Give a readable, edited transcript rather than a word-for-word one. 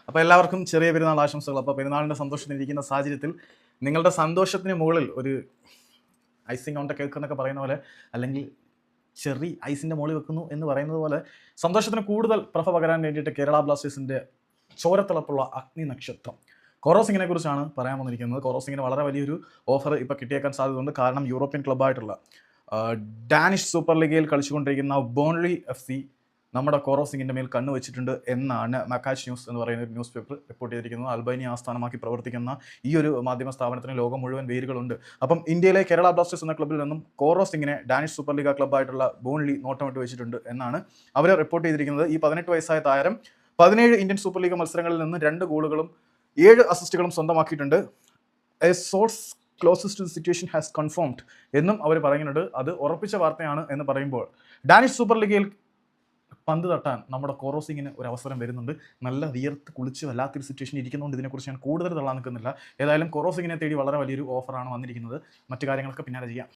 അപ്പോൾ എല്ലാവർക്കും ചെറിയ പെരുന്നാൾ ആശംസകൾ. അപ്പോൾ പെരുന്നാളിൻ്റെ സന്തോഷത്തിലിരിക്കുന്ന സാഹചര്യത്തിൽ നിങ്ങളുടെ സന്തോഷത്തിന് മുകളിൽ ഒരു ഐസിങ് ഓൺ ദ കേക്ക് എന്നൊക്കെ പറയുന്ന പോലെ, അല്ലെങ്കിൽ ചെറി ഐസിൻ്റെ മുകളിൽ വെക്കുന്നു എന്ന് പറയുന്നത് പോലെ, സന്തോഷത്തിന് കൂടുതൽ പ്രഭ പകരാൻ വേണ്ടിയിട്ട് കേരള ബ്ലാസ്റ്റേഴ്സിൻ്റെ ചോരത്തിളപ്പുള്ള അഗ്നി നക്ഷത്രം കോറോ സിങ്ങിനെ കുറിച്ചാണ് പറയാൻ വന്നിരിക്കുന്നത്. കോറോ സിങ്ങിന് വളരെ വലിയൊരു ഓഫർ ഇപ്പോൾ കിട്ടിയേക്കാൻ സാധ്യതയുണ്ട്. കാരണം യൂറോപ്യൻ ക്ലബ്ബായിട്ടുള്ള ഡാനിഷ് സൂപ്പർ ലീഗിൽ കളിച്ചുകൊണ്ടിരിക്കുന്ന ബോൺലി FC നമ്മുടെ കോറോ സിങ്ങിൻ്റെ മേൽ കണ്ണുവച്ചിട്ടുണ്ട് എന്നാണ് മക്കാച്ച് ന്യൂസ് എന്ന് പറയുന്ന ഒരു ന്യൂസ് പേപ്പർ റിപ്പോർട്ട് ചെയ്തിരിക്കുന്നത്. അൽബേനിയ ആസ്ഥാനമാക്കി പ്രവർത്തിക്കുന്ന ഈ ഒരു മാധ്യമ സ്ഥാപനത്തിന് ലോകം മുഴുവൻ വേരുകളുണ്ട്. അപ്പം ഇന്ത്യയിലെ കേരള ബ്ലാസ്റ്റേഴ്സ് എന്ന ക്ലബ്ബിൽ നിന്നും കോറോ സിങ്ങിനെ ഡാനിഷ് സൂപ്പർ ലീഗ് ക്ലബ്ബായിട്ടുള്ള ബോൺലി നോട്ടമിട്ട് വെച്ചിട്ടുണ്ട് എന്നാണ് അവർ റിപ്പോർട്ട് ചെയ്തിരിക്കുന്നത്. ഈ 18 വയസ്സായ താരം 17 ഇന്ത്യൻ സൂപ്പർ ലീഗ് മത്സരങ്ങളിൽ നിന്ന് 2 ഗോളുകളും 7 അസിസ്റ്റുകളും സ്വന്തമാക്കിയിട്ടുണ്ട്. A source closest to the situation has confirmed എന്നും അവർ പറയുന്നുണ്ട്. അത് ഉറപ്പിച്ച വാർത്തയാണ് എന്ന് പറയുമ്പോൾ ഡാനിഷ് സൂപ്പർ ലീഗിൽ പന്ത് തട്ടാൻ നമ്മുടെ കോറോ സിങ്ങിന് ഒരു അവസരം വരുന്നുണ്ട്. നല്ല വിയർത്ത് കുളിച്ച് വല്ലാത്തൊരു സിറ്റുവേഷൻ ഇരിക്കുന്നതുകൊണ്ട് ഇതിനെക്കുറിച്ച് ഞാൻ കൂടുതൽ തള്ളാൻ നിൽക്കുന്നില്ല. ഏതായാലും കോറോ സിങ്ങിനെ തേടി വളരെ വലിയൊരു ഓഫറാണ് വന്നിരിക്കുന്നത്. മറ്റു കാര്യങ്ങളൊക്കെ പിന്നാലെ ചെയ്യാം.